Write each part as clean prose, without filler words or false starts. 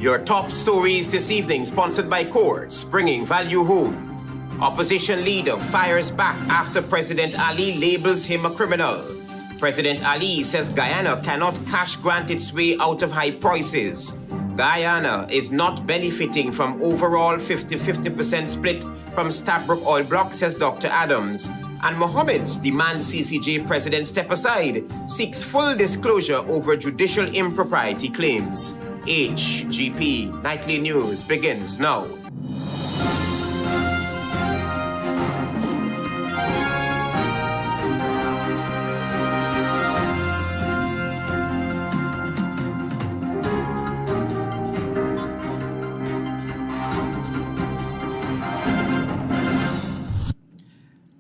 Your top stories this evening, sponsored by Courts, bringing value home. Opposition leader fires back after President Ali labels him a criminal. President Ali says Guyana cannot cash grant its way out of high prices. Guyana is not benefiting from overall 50-50% split from Stabroek oil block, says Dr. Adams. And MOHAMEDS demands CCJ president step aside, seeks full disclosure over judicial impropriety claims. HGP Nightly News begins now.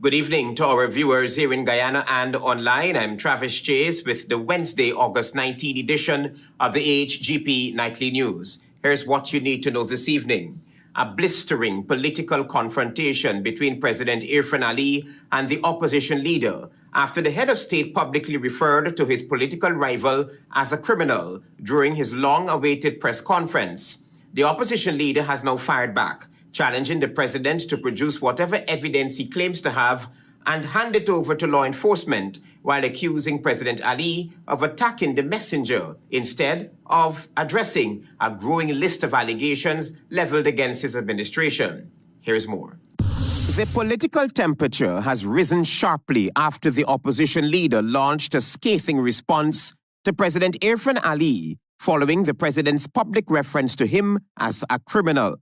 Good evening to our viewers here in Guyana and online. I'm Travis Chase with the Wednesday, August 19 edition of the HGP Nightly News. Here's what you need to know this evening. A blistering political confrontation between President Irfaan Ali and the opposition leader after the head of state publicly referred to his political rival as a criminal during his long-awaited press conference. The opposition leader has now fired back, challenging the president to produce whatever evidence he claims to have and hand it over to law enforcement, while accusing President Ali of attacking the messenger instead of addressing a growing list of allegations leveled against his administration. Here's more. The political temperature has risen sharply after the opposition leader launched a scathing response to President Irfaan Ali following the president's public reference to him as a criminal.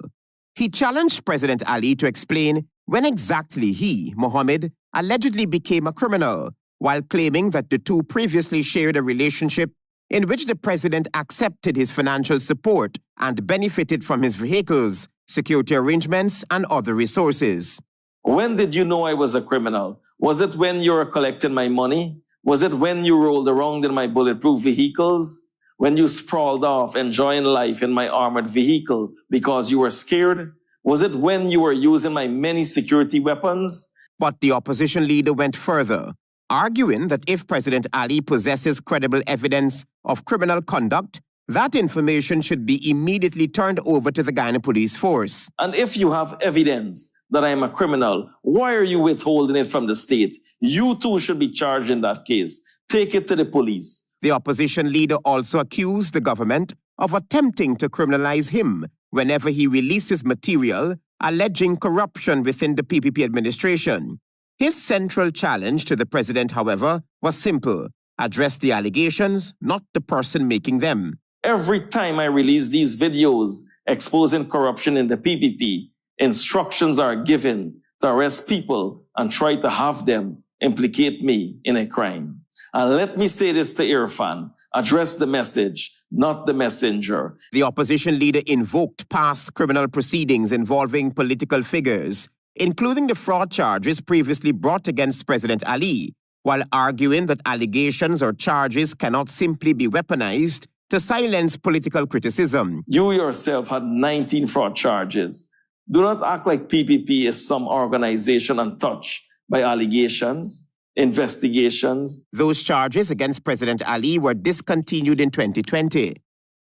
He challenged President Ali to explain when exactly he, Mohammed, allegedly became a criminal, while claiming that the two previously shared a relationship in which the president accepted his financial support and benefited from his vehicles, security arrangements, and other resources. When did you know I was a criminal? Was it when you were collecting my money? Was it when you rolled around in my bulletproof vehicles? When you sprawled off enjoying life in my armored vehicle because you were scared? Was it when you were using my many security weapons? But the opposition leader went further, arguing that if President Ali possesses credible evidence of criminal conduct, that information should be immediately turned over to the Guyana police force. And if you have evidence that I am a criminal, why are you withholding it from the state? You too should be charged in that case. Take it to the police. The opposition leader also accused the government of attempting to criminalize him whenever he releases material alleging corruption within the PPP administration. His central challenge to the president, however, was simple: address the allegations, not the person making them. Every time I release these videos exposing corruption in the PPP, instructions are given to arrest people and try to have them implicate me in a crime. And let me say this to Irfaan: address the message, not the messenger. The opposition leader invoked past criminal proceedings involving political figures, including the fraud charges previously brought against President Ali, while arguing that allegations or charges cannot simply be weaponized to silence political criticism. You yourself had 19 fraud charges. Do not act like PPP is some organization untouched by allegations, investigations. Those charges against President Ali were discontinued in 2020.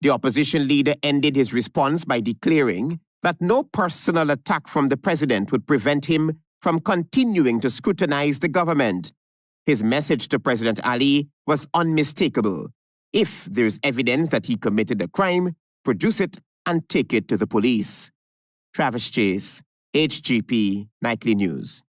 The opposition leader ended his response by declaring that no personal attack from the president would prevent him from continuing to scrutinize the government. His message to President Ali was unmistakable: if there is evidence that he committed a crime, produce it and take it to the police. Travis Chase, HGP Nightly News.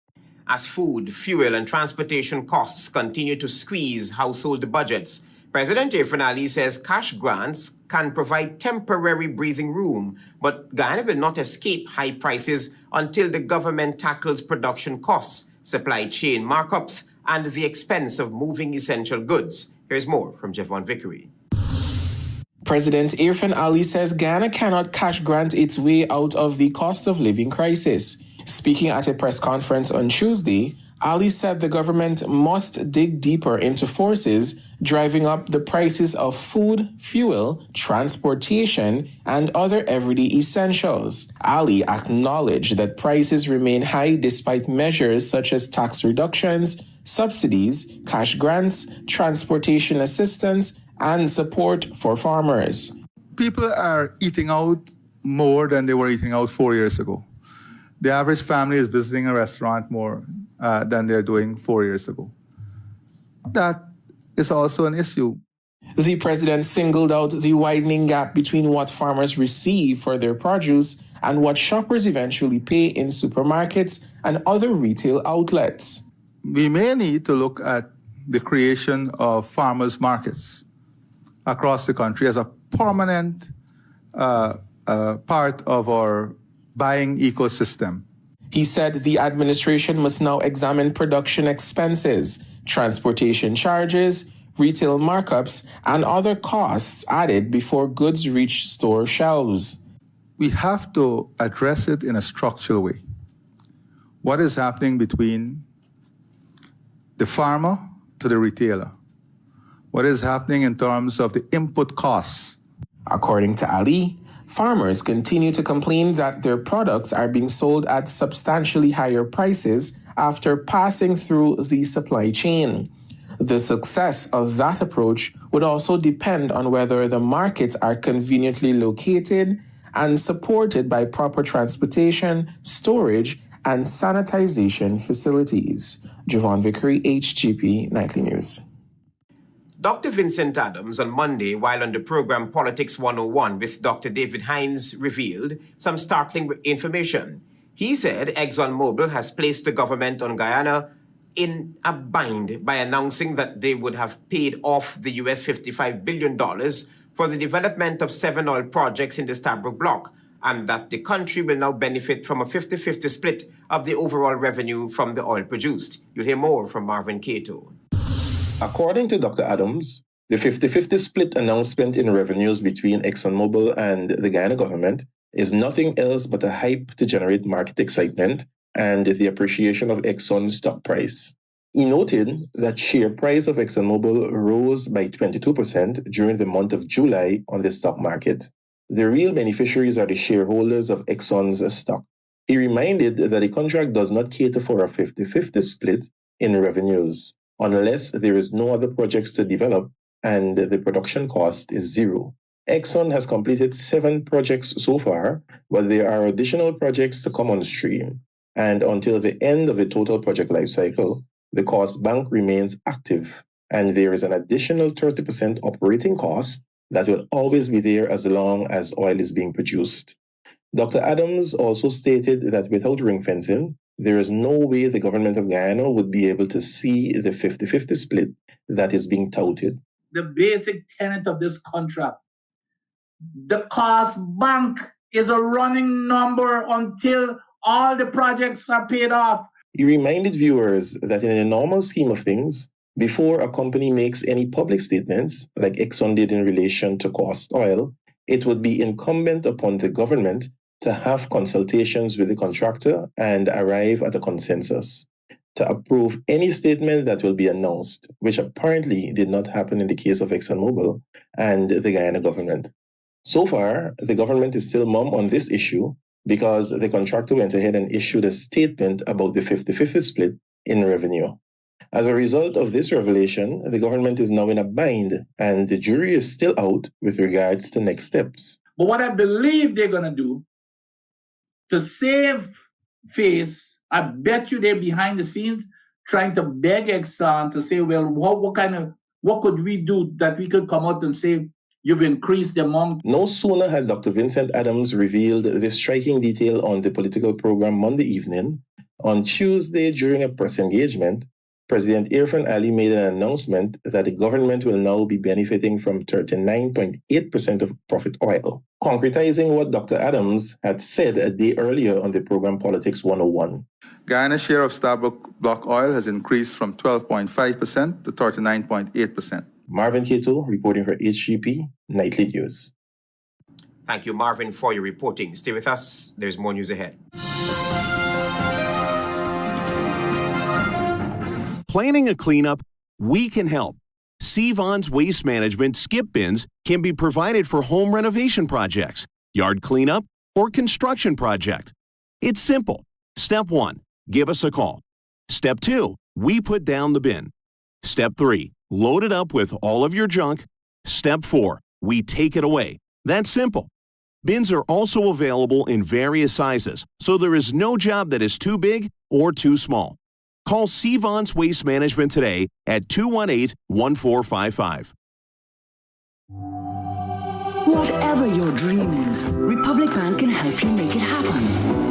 As food, fuel, and transportation costs continue to squeeze household budgets, President Irfaan Ali says cash grants can provide temporary breathing room, but Guyana will not escape high prices until the government tackles production costs, supply chain markups, and the expense of moving essential goods. Here's more from Javon Vickery. President Irfaan Ali says Guyana cannot cash grant its way out of the cost of living crisis. Speaking at a press conference on Tuesday, Ali said the government must dig deeper into forces driving up the prices of food, fuel, transportation, and other everyday essentials. Ali acknowledged that prices remain high despite measures such as tax reductions, subsidies, cash grants, transportation assistance, and support for farmers. people are eating out more than they were eating out 4 years ago. The average family is visiting a restaurant more than they're doing 4 years ago. That is also an issue. The president singled out the widening gap between what farmers receive for their produce and what shoppers eventually pay in supermarkets and other retail outlets. We may need to look at the creation of farmers' markets across the country as a permanent part of our buying ecosystem. He said the administration must now examine production expenses, transportation charges, retail markups, and other costs added before goods reach store shelves. We have to address it in a structural way. What is happening between the farmer to the retailer? What is happening in terms of the input costs? According to Ali, farmers continue to complain that their products are being sold at substantially higher prices after passing through the supply chain. The success of that approach would also depend on whether the markets are conveniently located and supported by proper transportation, storage, and sanitization facilities. Javon Vickery, HGP Nightly News. Dr. Vincent Adams on Monday, while on the program Politics 101 with Dr. David Hines, revealed some startling information. He said ExxonMobil has placed the government on Guyana in a bind by announcing that they would have paid off the US $55 billion for the development of 7 oil projects in the Stabroek block, and that the country will now benefit from a 50-50 split of the overall revenue from the oil produced. You'll hear more from Marvin Cato. According to Dr. Adams, the 50-50 split announcement in revenues between ExxonMobil and the Guyana government is nothing else but a hype to generate market excitement and the appreciation of Exxon's stock price. He noted that share price of ExxonMobil rose by 22% during the month of July on the stock market. The real beneficiaries are the shareholders of Exxon's stock. He reminded that the contract does not cater for a 50-50 split in revenues, unless there is no other projects to develop and the production cost is zero. Exxon has completed 7 projects so far, but there are additional projects to come on stream. And until the end of the total project lifecycle, the cost bank remains active, and there is an additional 30% operating cost that will always be there as long as oil is being produced. Dr. Adams also stated that without ring fencing, there is no way the government of Guyana would be able to see the 50-50 split that is being touted. The basic tenet of this contract, the cost bank is a running number until all the projects are paid off. He reminded viewers that in a normal scheme of things, before a company makes any public statements, like Exxon did in relation to cost oil, it would be incumbent upon the government to have consultations with the contractor and arrive at a consensus to approve any statement that will be announced, which apparently did not happen in the case of ExxonMobil and the Guyana government. So far, the government is still mum on this issue because the contractor went ahead and issued a statement about the 50-50 split in revenue. As a result of this revelation, the government is now in a bind, and the jury is still out with regards to next steps. But what I believe they're going to do to save face, I bet you they're behind the scenes trying to beg Exxon to say, well, what could we do that we could come out and say, you've increased the amount? No sooner had Dr. Vincent Adams revealed this striking detail on the political program Monday evening, on Tuesday during a press engagement, President Irfan Ali made an announcement that the government will now be benefiting from 39.8% of profit oil, concretizing what Dr. Adams had said a day earlier on the program Politics 101. Guyana's share of Stabroek block oil has increased from 12.5% to 39.8%. Marvin Cato reporting for HGP Nightly News. Thank you, Marvin, for your reporting. Stay with us. There's more news ahead. Planning a cleanup? We can help. Sevon's Waste Management skip bins can be provided for home renovation projects, yard cleanup, or construction project. It's simple. Step 1, give us a call. Step 2, we put down the bin. Step 3, load it up with all of your junk. Step 4, we take it away. That's simple. Bins are also available in various sizes, so there is no job that is too big or too small. Call Civon's Waste Management today at 218-1455. Whatever your dream is, Republic Bank can help you make it happen.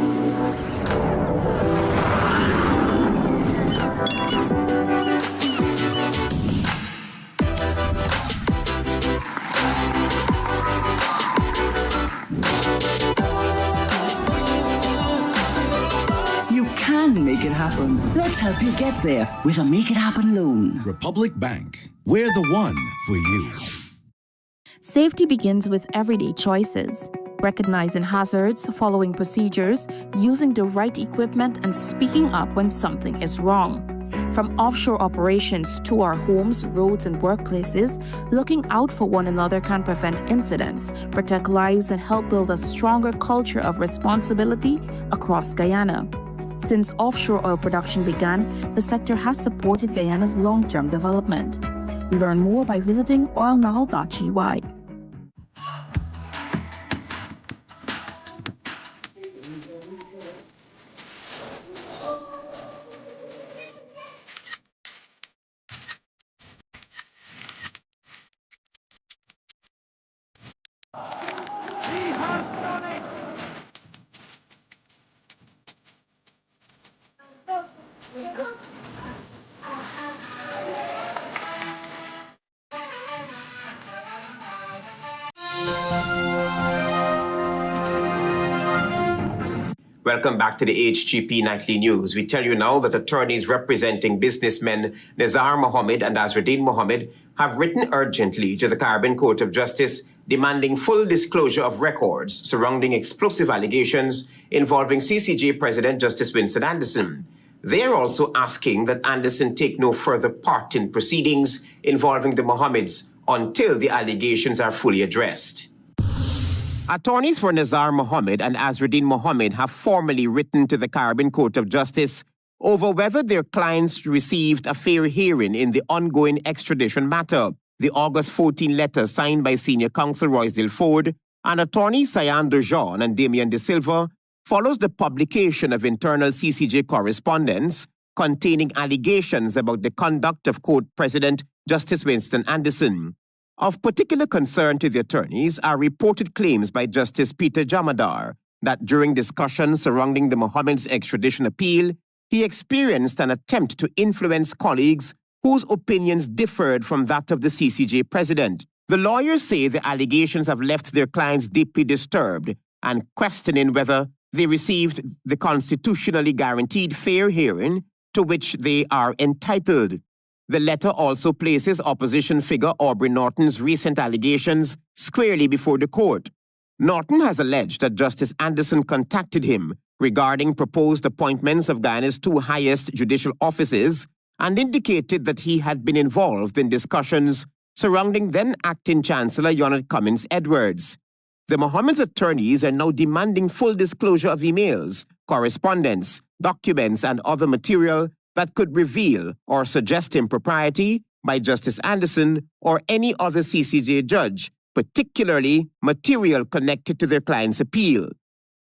You can make it happen. Let's help you get there with a Make It Happen loan. Republic Bank. We're the one for you. Safety begins with everyday choices. Recognizing hazards, following procedures, using the right equipment, and speaking up when something is wrong. From offshore operations to our homes, roads, and workplaces, looking out for one another can prevent incidents, protect lives, and help build a stronger culture of responsibility across Guyana. Since offshore oil production began, the sector has supported Guyana's long-term development. Learn more by visiting oilnow.gy. Welcome back to the HGP Nightly News. We tell you now that attorneys representing businessmen Nizar Mohamed and Azruddin Mohamed have written urgently to the Caribbean Court of Justice demanding full disclosure of records surrounding explosive allegations involving CCJ President Justice Winston Anderson. They are also asking that Anderson take no further part in proceedings involving the Mohameds until the allegations are fully addressed. Attorneys for Nizar Mohamed and Azruddin Mohamed have formally written to the Caribbean Court of Justice over whether their clients received a fair hearing in the ongoing extradition matter. The August 14 letter signed by Senior Counsel Roysdale Ford and attorneys Cyan Dejean and Damien De Silva follows the publication of internal CCJ correspondence containing allegations about the conduct of Court President Justice Winston Anderson. Of particular concern to the attorneys are reported claims by Justice Peter Jamadar that during discussions surrounding the Mohamed's extradition appeal, he experienced an attempt to influence colleagues whose opinions differed from that of the CCJ president. The lawyers say the allegations have left their clients deeply disturbed and questioning whether they received the constitutionally guaranteed fair hearing to which they are entitled. The letter also places opposition figure Aubrey Norton's recent allegations squarely before the court. Norton has alleged that Justice Anderson contacted him regarding proposed appointments of Guyana's two highest judicial offices and indicated that he had been involved in discussions surrounding then-acting Chancellor Yonat Cummins Edwards. The Mohammed's attorneys are now demanding full disclosure of emails, correspondence, documents, and other material that could reveal or suggest impropriety by Justice Anderson or any other CCJ judge, particularly material connected to their client's appeal.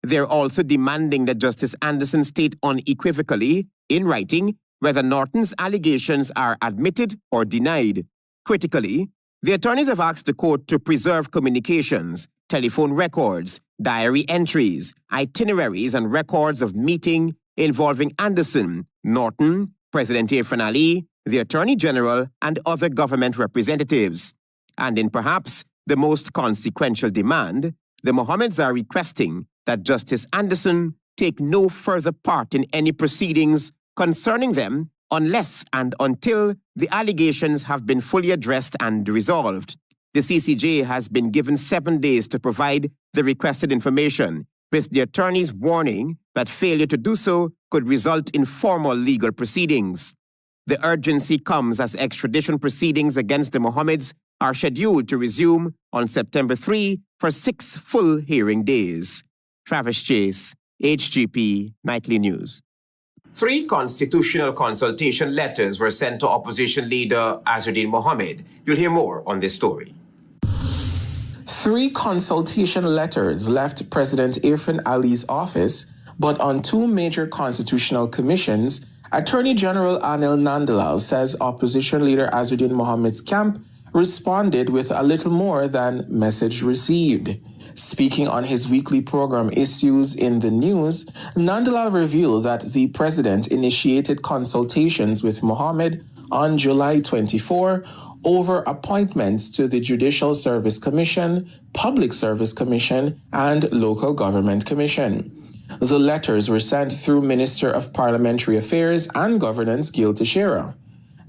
They're also demanding that Justice Anderson state unequivocally, in writing, whether Norton's allegations are admitted or denied. Critically, the attorneys have asked the court to preserve communications, telephone records, diary entries, itineraries, and records of meeting involving Anderson, Norton, President Irfan Ali, the Attorney General, and other government representatives. And in perhaps the most consequential demand, the Mohammeds are requesting that Justice Anderson take no further part in any proceedings concerning them unless and until the allegations have been fully addressed and resolved. The CCJ has been given 7 days to provide the requested information, with the attorneys warning that failure to do so could result in formal legal proceedings. The urgency comes as extradition proceedings against the Mohammeds are scheduled to resume on September 3 for 6 full hearing days. Travis Chase, HGP Nightly News. 3 constitutional consultation letters were sent to opposition leader Azruddin Mohamed. You'll hear more on this story. 3 consultation letters left President Irfan Ali's office, but on 2 major constitutional commissions, Attorney General Anil Nandalal says opposition leader Azzuddin Mohammed's camp responded with a little more than message received. Speaking on his weekly program Issues in the News, Nandalal revealed that the president initiated consultations with Mohamed on July 24 over appointments to the Judicial Service Commission, Public Service Commission, and Local Government Commission. The letters were sent through Minister of Parliamentary Affairs and Governance Gil Teixeira.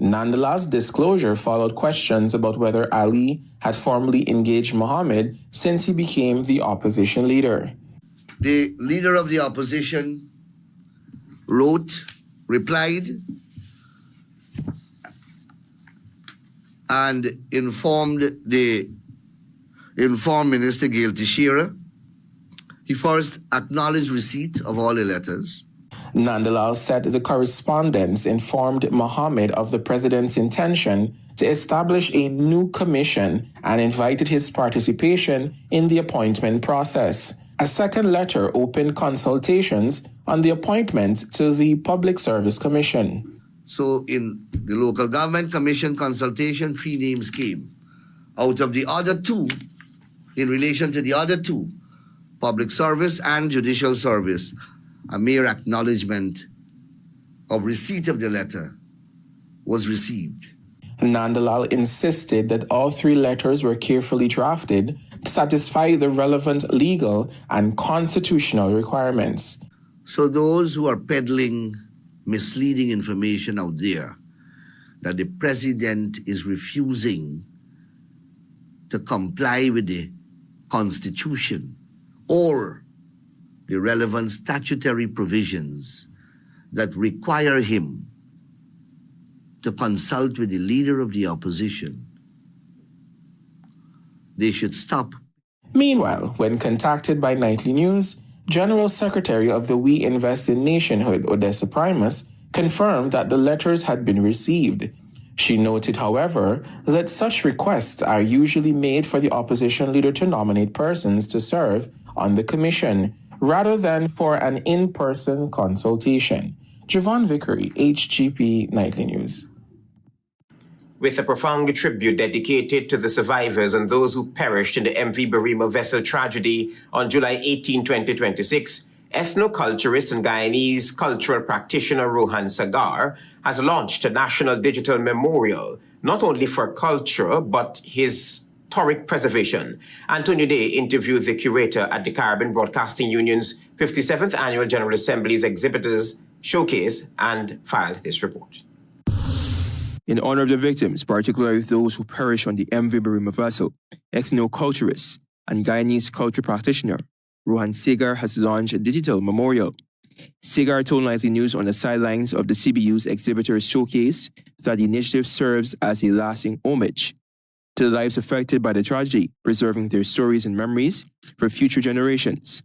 Nandalal's disclosure followed questions about whether Ali had formally engaged Mohamed since he became the opposition leader. The leader of the opposition replied, and informed Minister Gil Teixeira. He first acknowledged receipt of all the letters. Nandalal said the correspondence informed Mohamed of the president's intention to establish a new commission and invited his participation in the appointment process. A second letter opened consultations on the appointment to the Public Service Commission. So in the Local Government Commission consultation, 3 names came. Out of the other 2, in relation to the other 2, Public Service and Judicial Service, a mere acknowledgement of receipt of the letter was received. Nandalal insisted that all 3 letters were carefully drafted to satisfy the relevant legal and constitutional requirements. So those who are peddling misleading information out there that the president is refusing to comply with the Constitution or the relevant statutory provisions that require him to consult with the leader of the opposition, they should stop. Meanwhile, when contacted by Nightly News, General Secretary of the We Invest in Nationhood, Odessa Primus, confirmed that the letters had been received. She noted, however, that such requests are usually made for the opposition leader to nominate persons to serve on the commission, rather than for an in-person consultation. Javon Vickery, HGP Nightly News. With a profound tribute dedicated to the survivors and those who perished in the MV Barima vessel tragedy on July 18, 2026, ethnoculturist and Guyanese cultural practitioner Rohan Sagar has launched a national digital memorial, not only for culture, but historic preservation. Antonio Day interviewed the curator at the Caribbean Broadcasting Union's 57th Annual General Assembly's Exhibitors Showcase and filed this report. In honor of the victims, particularly those who perished on the MV Barima vessel, ethnoculturist and Guyanese culture practitioner Rohan Sagar has launched a digital memorial. Sagar told Nightly News on the sidelines of the CBU's Exhibitors Showcase that the initiative serves as a lasting homage to the lives affected by the tragedy, preserving their stories and memories for future generations.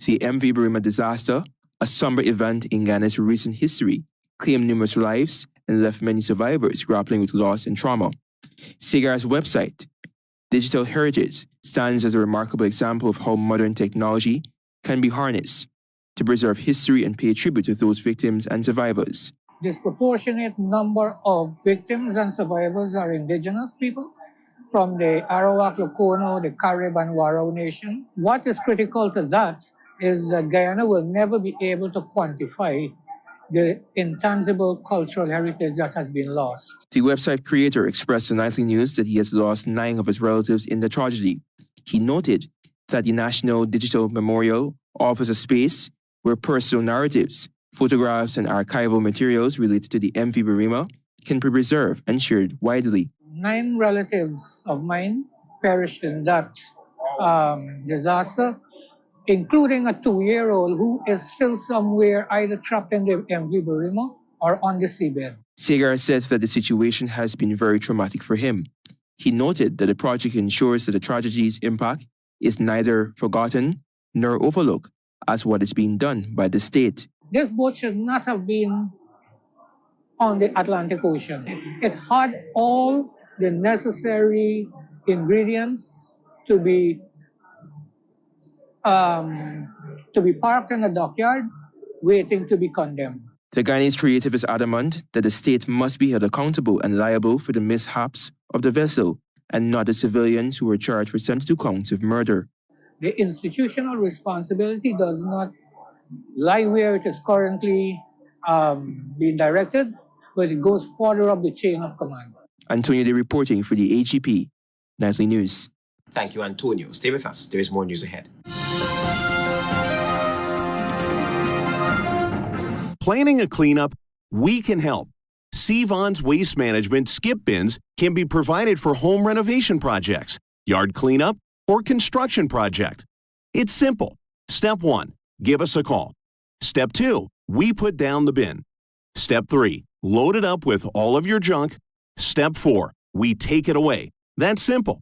The MV Barima disaster, a somber event in Ghana's recent history, claimed numerous lives and left many survivors grappling with loss and trauma. Sagar's website, Digital Heritage, stands as a remarkable example of how modern technology can be harnessed to preserve history and pay tribute to those victims and survivors. Disproportionate number of victims and survivors are indigenous people from the Arawak, Lokono, the Carib and Warao Nation. What is critical to that is that Guyana will never be able to quantify the intangible cultural heritage that has been lost. The website creator expressed to Nightly News that he has lost 9 of his relatives in the tragedy. He noted that the National Digital Memorial offers a space where personal narratives, photographs, and archival materials related to the MV Barima can be preserved and shared widely. 9 relatives of mine perished in that disaster, including a 2-year-old who is still somewhere either trapped in the MV Barima or on the seabed. Sagar said that the situation has been very traumatic for him. He noted that the project ensures that the tragedy's impact is neither forgotten nor overlooked as what is being done by the state. This boat should not have been on the Atlantic Ocean. It had all the necessary ingredients to be parked in the dockyard waiting to be condemned. The Guyanese creative is adamant that the state must be held accountable and liable for the mishaps of the vessel and not the civilians who were charged for 72 counts of murder. The institutional responsibility does not lie where it is currently being directed, but it goes further up the chain of command. Antonio Day reporting for the HGP Nightly News. Thank you, Antonio. Stay with us. There is more news ahead. Planning a cleanup? We can help. Cvon's Waste Management skip bins can be provided for home renovation projects, yard cleanup, or construction project. It's simple. Step 1, give us a call. Step 2, we put down the bin. Step 3, load it up with all of your junk. Step 4, we take it away. That's simple.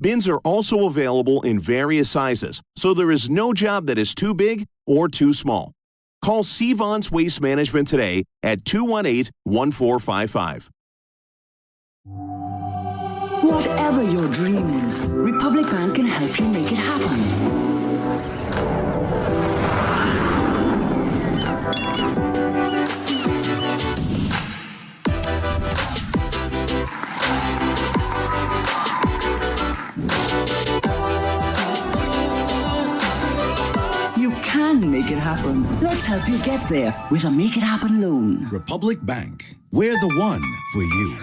Bins are also available in various sizes, so there is no job that is too big or too small. Call Cvon's Waste Management today at 218-1455. Whatever your dream is, Republic Bank can help you make it happen. You can make it happen. Let's help you get there with a Make It Happen loan. Republic Bank. We're the one for you.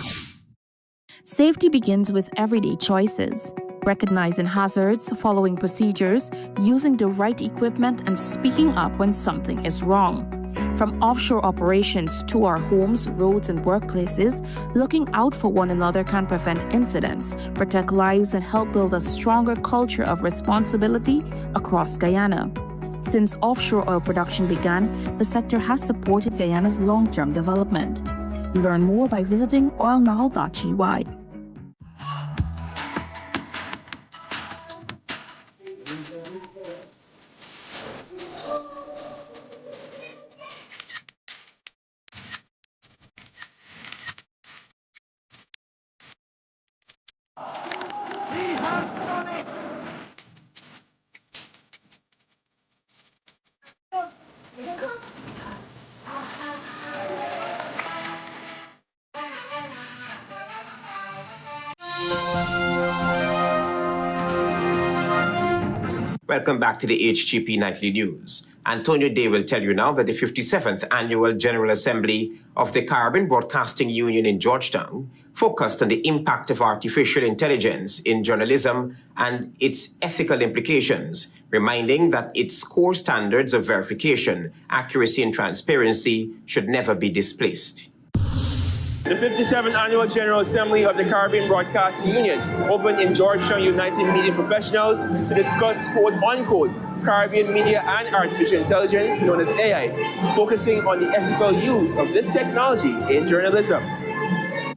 Safety begins with everyday choices. Recognizing hazards, following procedures, using the right equipment, and speaking up when something is wrong. From offshore operations to our homes, roads, and workplaces, looking out for one another can prevent incidents, protect lives, and help build a stronger culture of responsibility across Guyana. Since offshore oil production began, the sector has supported Guyana's long-term development. Learn more by visiting oilnow.gy. Welcome back to the HGP Nightly News. Antonio Day will tell you now that the 57th Annual General Assembly of the Caribbean Broadcasting Union in Georgetown focused on the impact of artificial intelligence in journalism and its ethical implications, reminding that its core standards of verification, accuracy, and transparency should never be displaced. The 57th Annual General Assembly of the Caribbean Broadcasting Union opened in Georgetown United Media Professionals to discuss quote-unquote Caribbean media and artificial intelligence, known as AI, focusing on the ethical use of this technology in journalism.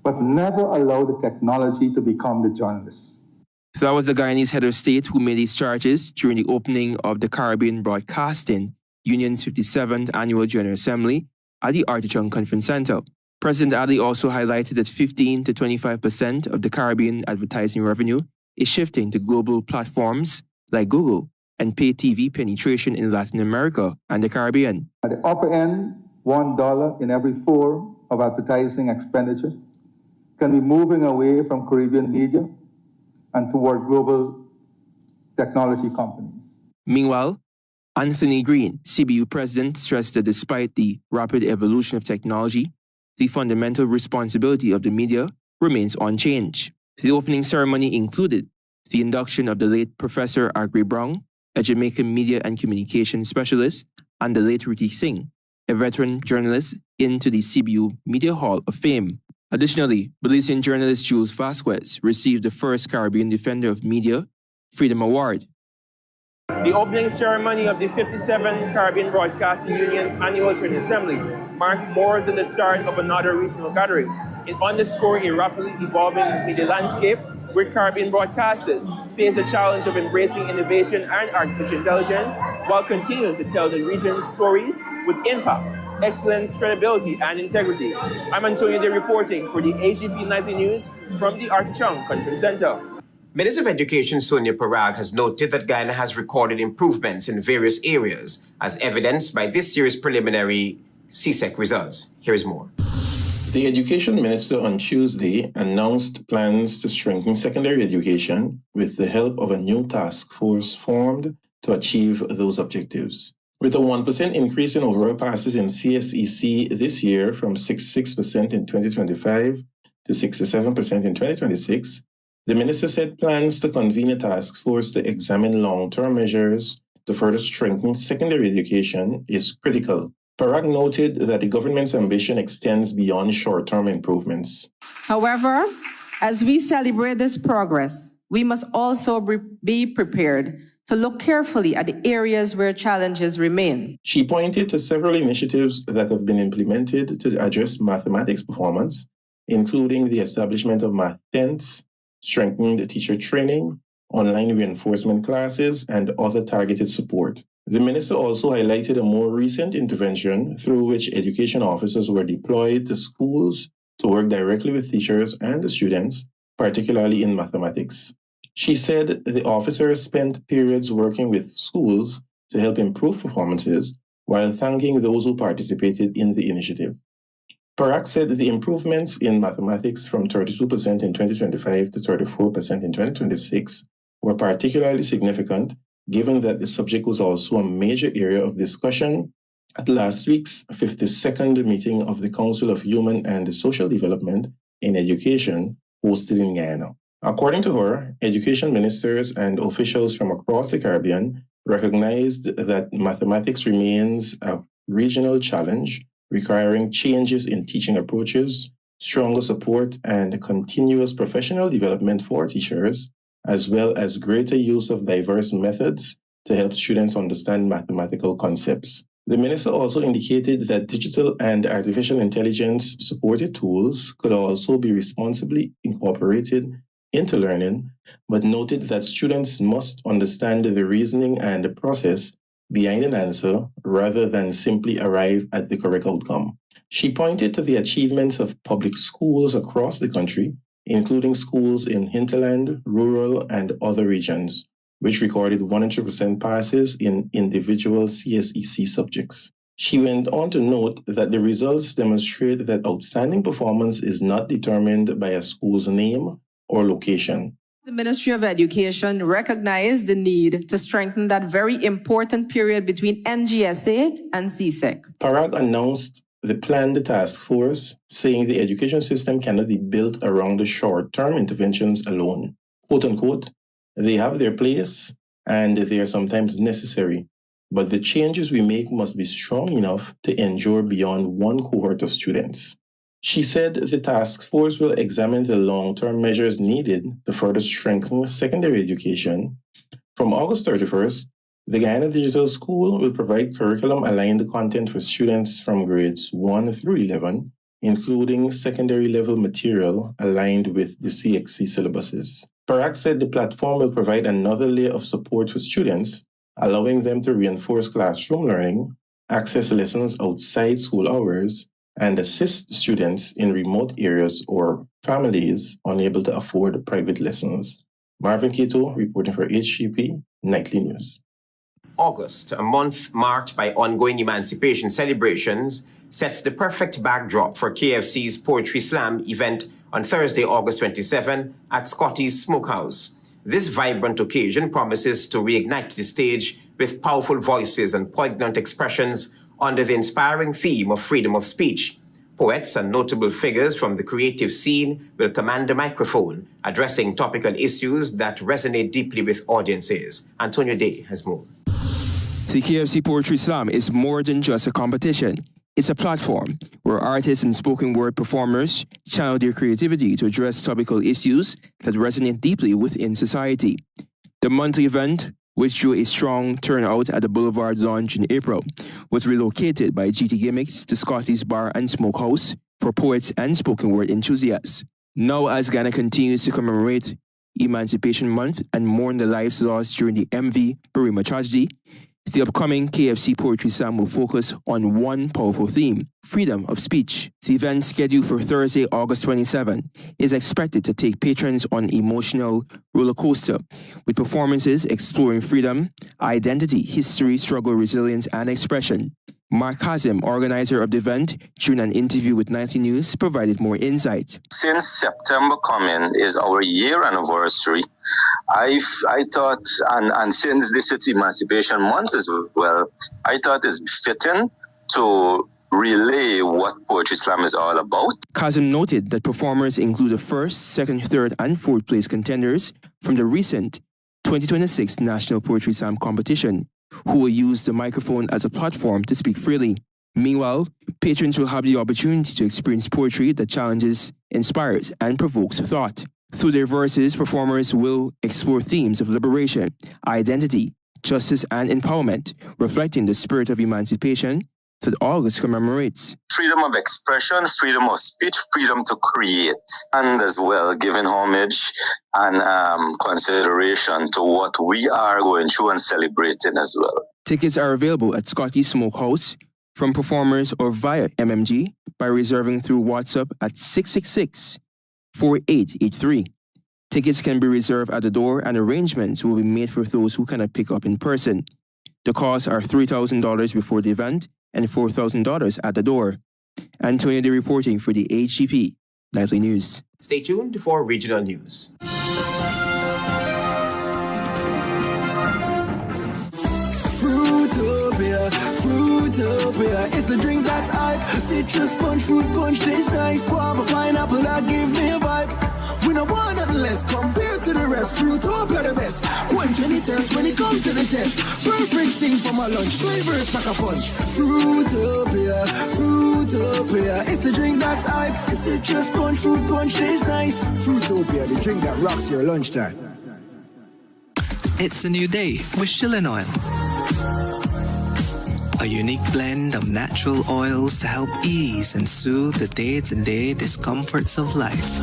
But never allow the technology to become the journalist. That was the Guyanese head of state who made these charges during the opening of the Caribbean Broadcasting Union's 57th Annual General Assembly at the Artichon Conference Center. President Ali also highlighted that 15 to 25% of the Caribbean advertising revenue is shifting to global platforms like Google and pay TV penetration in Latin America and the Caribbean. At the upper end, $1 in every 4 of advertising expenditure can be moving away from Caribbean media and toward global technology companies. Meanwhile, Anthony Green, CBU president, stressed that despite the rapid evolution of technology, the fundamental responsibility of the media remains unchanged. The opening ceremony included the induction of the late Professor Agri Brown, a Jamaican media and communication specialist, and the late Ruti Singh, a veteran journalist, into the CBU Media Hall of Fame. Additionally, Belizean journalist Jules Vasquez received the first Caribbean Defender of Media Freedom Award. The opening ceremony of the 57th Caribbean Broadcasting Union's Annual General Assembly marked more than the start of another regional gathering. It underscored a rapidly evolving media landscape where Caribbean broadcasters face the challenge of embracing innovation and artificial intelligence while continuing to tell the region's stories with impact, excellence, credibility, and integrity. I'm Antonio Day reporting for the HGP Nightly News from the Artichon Conference Center. Minister of Education Sonia Parag has noted that Guyana has recorded improvements in various areas, as evidenced by this year's preliminary CSEC results. Here's more. The Education Minister on Tuesday announced plans to strengthen secondary education with the help of a new task force formed to achieve those objectives. With a 1% increase in overall passes in CSEC this year from 66% in 2025 to 67% in 2026, the minister said plans to convene a task force to examine long-term measures to further strengthen secondary education is critical. Parag noted that the government's ambition extends beyond short-term improvements. However, as we celebrate this progress, we must also be prepared to look carefully at the areas where challenges remain. She pointed to several initiatives that have been implemented to address mathematics performance, including the establishment of math tents, strengthening the teacher training, online reinforcement classes, and other targeted support. The minister also highlighted a more recent intervention through which education officers were deployed to schools to work directly with teachers and the students, particularly in mathematics. She said the officers spent periods working with schools to help improve performances while thanking those who participated in the initiative. Parag said the improvements in mathematics from 32% in 2025 to 34% in 2026 were particularly significant, given that the subject was also a major area of discussion at last week's 52nd meeting of the Council of Human and Social Development in Education hosted in Guyana. According to her, education ministers and officials from across the Caribbean recognized that mathematics remains a regional challenge, requiring changes in teaching approaches, stronger support, and continuous professional development for teachers, as well as greater use of diverse methods to help students understand mathematical concepts. The minister also indicated that digital and artificial intelligence supported tools could also be responsibly incorporated into learning, but noted that students must understand the reasoning and the process behind an answer rather than simply arrive at the correct outcome. She pointed to the achievements of public schools across the country, including schools in hinterland, rural, and other regions, which recorded 100% passes in individual CSEC subjects. She went on to note that the results demonstrate that outstanding performance is not determined by a school's name or location. The Ministry of Education recognized the need to strengthen that very important period between NGSA and CSEC. Parag announced the planned task force, saying the education system cannot be built around the short-term interventions alone. Quote unquote, they have their place and they are sometimes necessary, but the changes we make must be strong enough to endure beyond one cohort of students. She said the task force will examine the long-term measures needed to further strengthen secondary education. From August 31st, the Guyana Digital School will provide curriculum-aligned content for students from grades 1 through 11, including secondary-level material aligned with the CXC syllabuses. Parag said the platform will provide another layer of support for students, allowing them to reinforce classroom learning, access lessons outside school hours, and assist students in remote areas or families unable to afford private lessons. Marvin Kito reporting for HGP Nightly News. August, a month marked by ongoing emancipation celebrations, sets the perfect backdrop for KFC's Poetry Slam event on Thursday, August 27 at Scotty's Smokehouse. This vibrant occasion promises to reignite the stage with powerful voices and poignant expressions under the inspiring theme of freedom of speech. Poets and notable figures from the creative scene will command the microphone, addressing topical issues that resonate deeply with audiences. Antonio Day has more. The KFC Poetry Slam is more than just a competition. It's a platform where artists and spoken word performers channel their creativity to address topical issues that resonate deeply within society. The monthly event, which drew a strong turnout at the Boulevard Lounge in April, was relocated by GT Gimmicks to Scotty's Bar and Smokehouse for poets and spoken word enthusiasts. Now, as Ghana continues to commemorate Emancipation Month and mourn the lives lost during the MV Barima tragedy, The upcoming KFC Poetry Slam will focus on one powerful theme: freedom of speech. The event, scheduled for Thursday, August 27, is expected to take patrons on an emotional roller coaster, with performances exploring freedom, identity, history, struggle, resilience, and expression. Mark Hazim, organizer of the event, during an interview with Nightly News, provided more insight. Since September coming is our year anniversary, I thought, and since this is Emancipation Month as well, I thought it's fitting to relay what Poetry Slam is all about. Kazim noted that performers include the first, second, third, and fourth place contenders from the recent 2026 National Poetry Slam competition, who will use the microphone as a platform to speak freely. Meanwhile, patrons will have the opportunity to experience poetry that challenges, inspires, and provokes thought. Through their verses, performers will explore themes of liberation, identity, justice, and empowerment, reflecting the spirit of emancipation that August commemorates. Freedom of expression, freedom of speech, freedom to create, and as well giving homage and consideration to what we are going through and celebrating as well. Tickets are available at Scotty's Smokehouse from performers or via MMG by reserving through WhatsApp at 666-4883. Tickets can be reserved at the door, and arrangements will be made for those who cannot pick up in person. The costs are $3,000 before the event and $4,000 at the door. Antonio D reporting for the HGP Nightly News. Stay tuned for regional news. Fruitopia, it's a drink that's hype. Citrus punch, fruit punch tastes nice. Guava, pineapple, that give me a vibe. We no want nothing less compared to the rest. Fruitopia the best. Quench any thirst when it comes to the test. Perfect thing for my lunch. Flavors pack a punch. Fruitopia, it's a drink that's hype. Citrus punch, fruit punch tastes nice. Fruitopia, the drink that rocks your lunchtime. It's a new day with Shilling Oil. A unique blend of natural oils to help ease and soothe the day-to-day discomforts of life.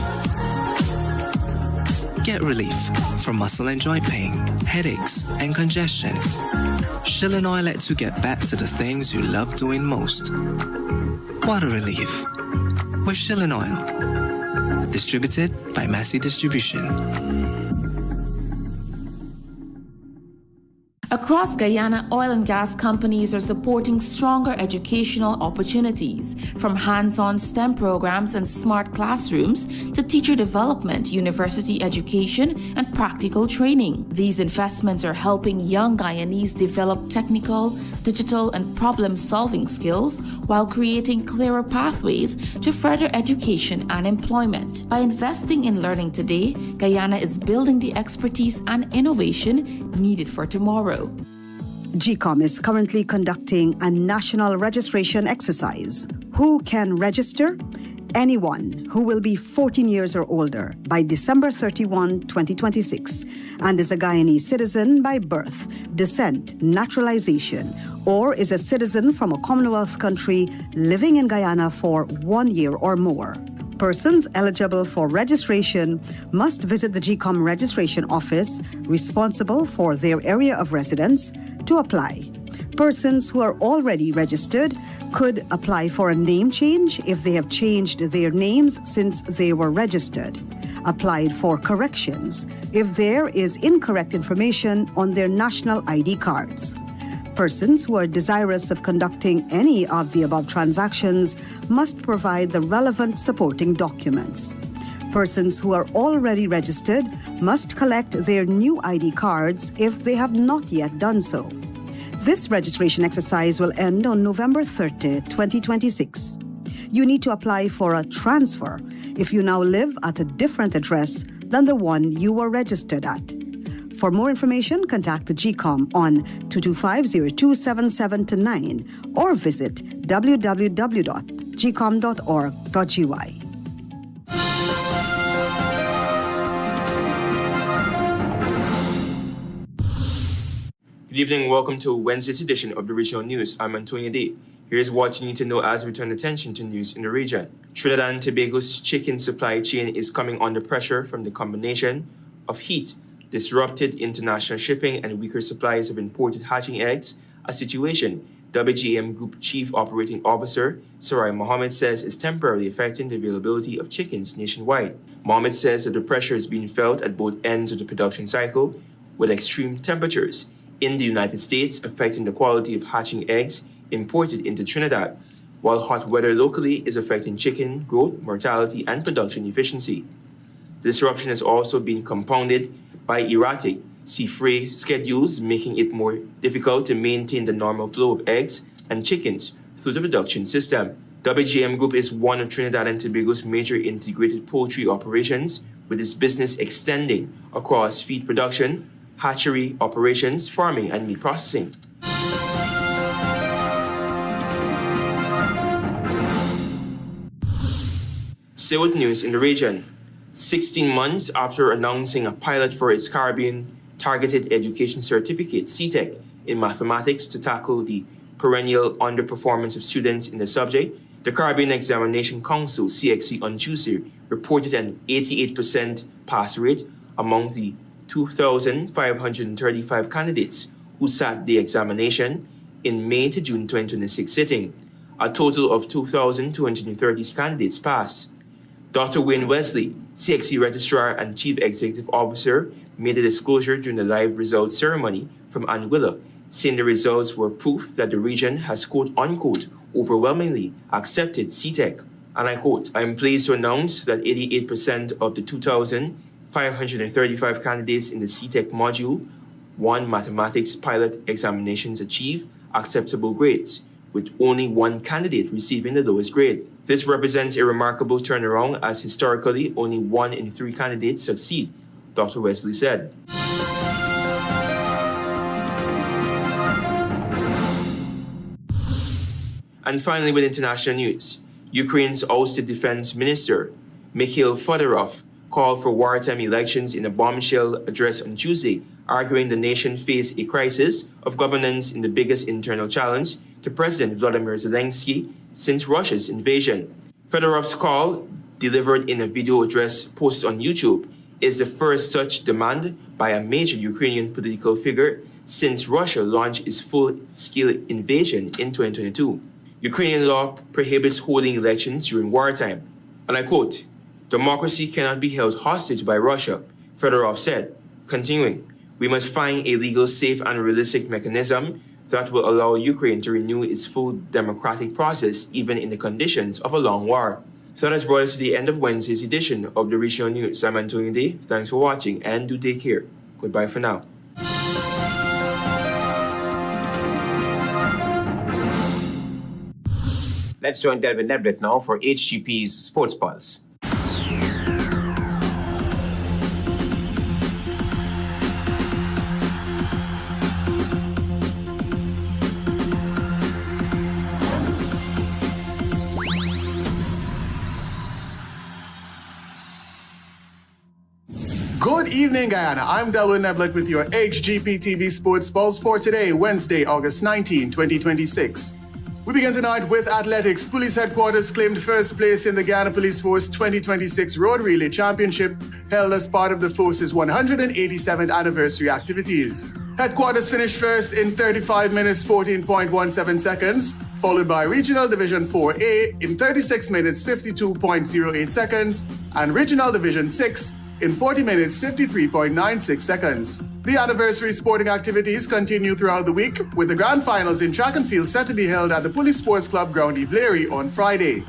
Get relief from muscle and joint pain, headaches, and congestion. Shilling Oil lets you get back to the things you love doing most. Water relief with Shilling Oil. Distributed by Massey Distribution. Across Guyana, oil and gas companies are supporting stronger educational opportunities, from hands-on STEM programs and smart classrooms to teacher development, university education, and practical training. These investments are helping young Guyanese develop technical, digital, and problem-solving skills while creating clearer pathways to further education and employment. By investing in learning today, Guyana is building the expertise and innovation needed for tomorrow. GCOM is currently conducting a national registration exercise. Who can register? Anyone who will be 14 years or older by December 31, 2026, and is a Guyanese citizen by birth, descent, naturalization, or is a citizen from a Commonwealth country living in Guyana for 1 year or more. Persons eligible for registration must visit the GCOM registration office responsible for their area of residence to apply. Persons who are already registered could apply for a name change if they have changed their names since they were registered. Applied for corrections if there is incorrect information on their national ID cards. Persons who are desirous of conducting any of the above transactions must provide the relevant supporting documents. Persons who are already registered must collect their new ID cards if they have not yet done so. This registration exercise will end on November 30, 2026. You need to apply for a transfer if you now live at a different address than the one you were registered at. For more information, contact the GCOM on 225-0277-9 or visit www.gcom.org.gy. Good evening, welcome to Wednesday's edition of the Regional News. I'm Antonio D. Here's what you need to know as we turn attention to news in the region. Trinidad and Tobago's chicken supply chain is coming under pressure from the combination of heat, disrupted international shipping, and weaker supplies of imported hatching eggs a situation WGM Group Chief Operating Officer Sarai Mohammed says is temporarily affecting the availability of chickens nationwide. Mohammed says that the pressure is being felt at both ends of the production cycle, with extreme temperatures in the United States affecting the quality of hatching eggs imported into Trinidad, while hot weather locally is affecting chicken growth, mortality, and production efficiency. The disruption has also been compounded by erratic sea freight schedules, making it more difficult to maintain the normal flow of eggs and chickens through the production system. WGM Group is one of Trinidad and Tobago's major integrated poultry operations, with its business extending across feed production, hatchery operations, farming, and meat processing. Still with news in the region. 16 months after announcing a pilot for its Caribbean Targeted Education Certificate, CTEC, in mathematics to tackle the perennial underperformance of students in the subject, the Caribbean Examination Council, CXC, on Tuesday reported an 88% pass rate among the 2,535 candidates who sat the examination in May to June 2026 sitting. A total of 2,230 candidates passed. Dr. Wayne Wesley, CXC Registrar and Chief Executive Officer, made a disclosure during the live results ceremony from Anguilla, saying the results were proof that the region has quote-unquote overwhelmingly accepted CTEC. And I quote, "I am pleased to announce that 88% of the 2,535 candidates in the CTEC Module 1 mathematics pilot examinations achieve acceptable grades, with only one candidate receiving the lowest grade. This represents a remarkable turnaround, as historically only 1 in 3 candidates succeed," Dr. Wesley said. And finally, with international news, Ukraine's ousted defense minister, Mikhail Fedorov, called for wartime elections in a bombshell address on Tuesday, arguing the nation faced a crisis of governance in the biggest internal challenge to President Vladimir Zelensky since Russia's invasion. Fedorov's call, delivered in a video address posted on YouTube, is the first such demand by a major Ukrainian political figure since Russia launched its full-scale invasion in 2022. Ukrainian law prohibits holding elections during wartime. And I quote, "Democracy cannot be held hostage by Russia," Fedorov said, continuing, "We must find a legal, safe, and realistic mechanism that will allow Ukraine to renew its full democratic process even in the conditions of a long war." So that has brought us to the end of Wednesday's edition of the Regional News. I'm Antonio Day. Thanks for watching and do take care. Goodbye for now. Let's join Delvin Neblet now for HGP's Sports Pulse. Good evening, Guyana. I'm Delvin Neblet with your HGP TV Sports Pulse for today, Wednesday, August 19, 2026. We begin tonight with athletics. Police headquarters claimed first place in the Guyana Police Force 2026 Road Relay Championship, held as part of the force's 187th anniversary activities. Headquarters finished first in 35 minutes 14.17 seconds, followed by Regional Division 4A in 36 minutes 52.08 seconds, and Regional Division 6 in 40 minutes 53.96 seconds. The anniversary sporting activities continue throughout the week, with the grand finals in track and field set to be held at the Police Sports Club Ground Ivleri on Friday.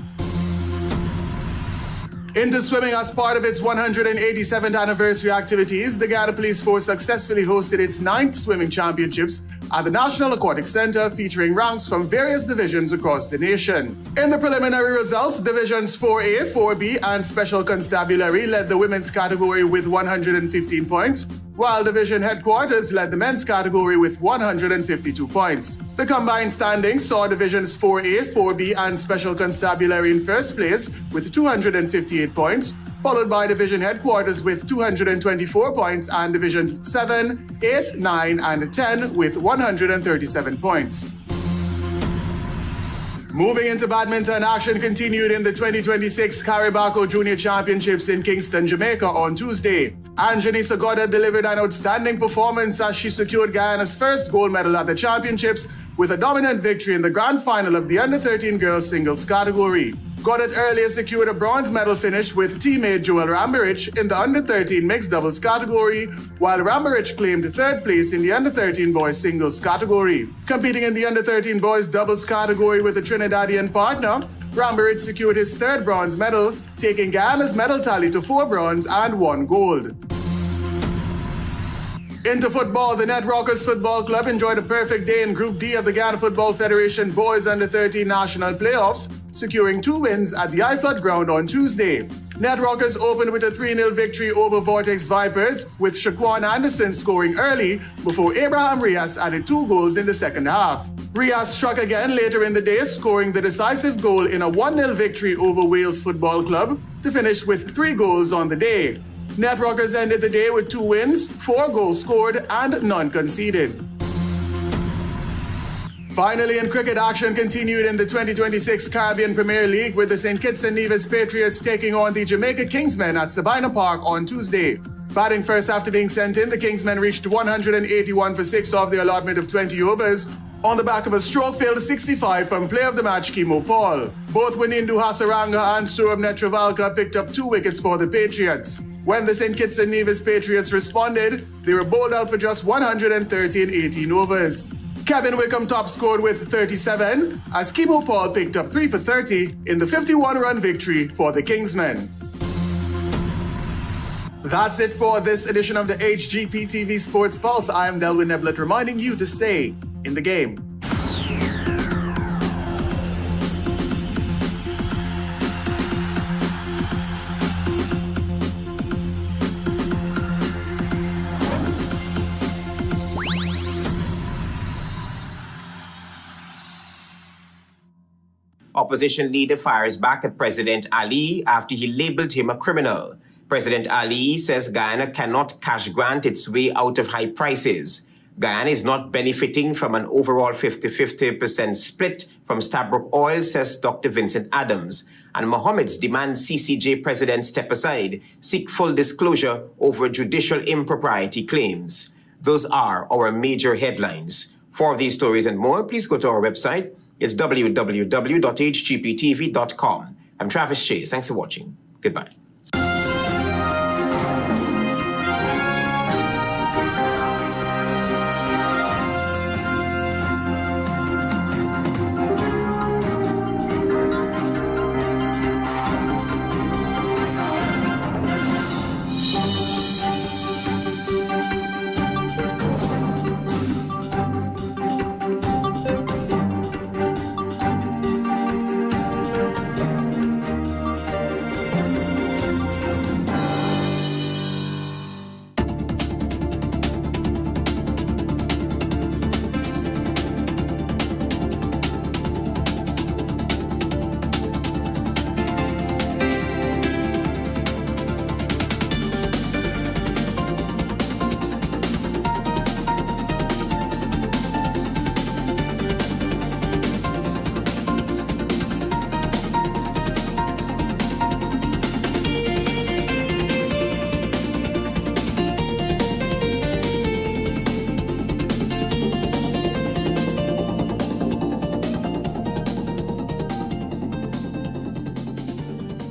Into swimming, as part of its 187th anniversary activities, the Guyana Police Force successfully hosted its 9th swimming championships at the National Aquatic Center, featuring ranks from various divisions across the nation. In the preliminary results, Divisions 4A, 4B, and Special Constabulary led the women's category with 115 points, while Division Headquarters led the men's category with 152 points. The combined standings saw Divisions 4A, 4B, and Special Constabulary in first place with 258 points, followed by Division Headquarters with 224 points, and Divisions 7, 8, 9, and 10 with 137 points. Moving into badminton, action continued in the 2026 Caribaco Junior Championships in Kingston, Jamaica on Tuesday. And Janisa Goddard delivered an outstanding performance as she secured Guyana's first gold medal at the championships with a dominant victory in the grand final of the under-13 girls singles category. Goddard earlier secured a bronze medal finish with teammate Joel Ramberich in the under-13 mixed doubles category, while Ramberich claimed third place in the under-13 boys singles category. Competing in the under-13 boys doubles category with a Trinidadian partner, Ramberich secured his third bronze medal, taking Guyana's medal tally to 4 bronze and 1 gold. Into football, the Net Rockers Football Club enjoyed a perfect day in Group D of the Guyana Football Federation Boys Under-13 National Playoffs, securing 2 wins at the iFlood ground on Tuesday. Net Rockers opened with a 3-0 victory over Vortex Vipers, with Shaquan Anderson scoring early before Abraham Rias added 2 goals in the second half. Rias struck again later in the day, scoring the decisive goal in a 1-0 victory over Wales Football Club to finish with 3 goals on the day. Net Rockers ended the day with 2 wins, 4 goals scored, and none conceded. Finally, in cricket, action continued in the 2026 Caribbean Premier League with the St. Kitts and Nevis Patriots taking on the Jamaica Kingsmen at Sabina Park on Tuesday. Batting first after being sent in, the Kingsmen reached 181 for 6 off the allotment of 20 overs, on the back of a stroke-filled 65 from player of the match Kimo Paul. Both Wanindu Hasaranga and Surab Netravalka picked up 2 wickets for the Patriots. When the St. Kitts and Nevis Patriots responded, they were bowled out for just 130 in 18 overs. Kevin Wickham top scored with 37, as Kimo Paul picked up 3 for 30 in the 51-run victory for the Kingsmen. That's it for this edition of the HGP TV Sports Pulse. I am Delwyn Neblett reminding you to stay in the game. Opposition leader fires back at President Ali after he labeled him a criminal. President Ali says Guyana cannot cash grant its way out of high prices. Guyana is not benefiting from an overall 50-50% split from Stabroek oil, says Dr. Vincent Adams. And MOHAMEDS demands CCJ president step aside, seek full disclosure over judicial impropriety claims. Those are our major headlines. For these stories and more, please go to our website. It's www.hgptv.com. I'm Travis Chase. Thanks for watching. Goodbye.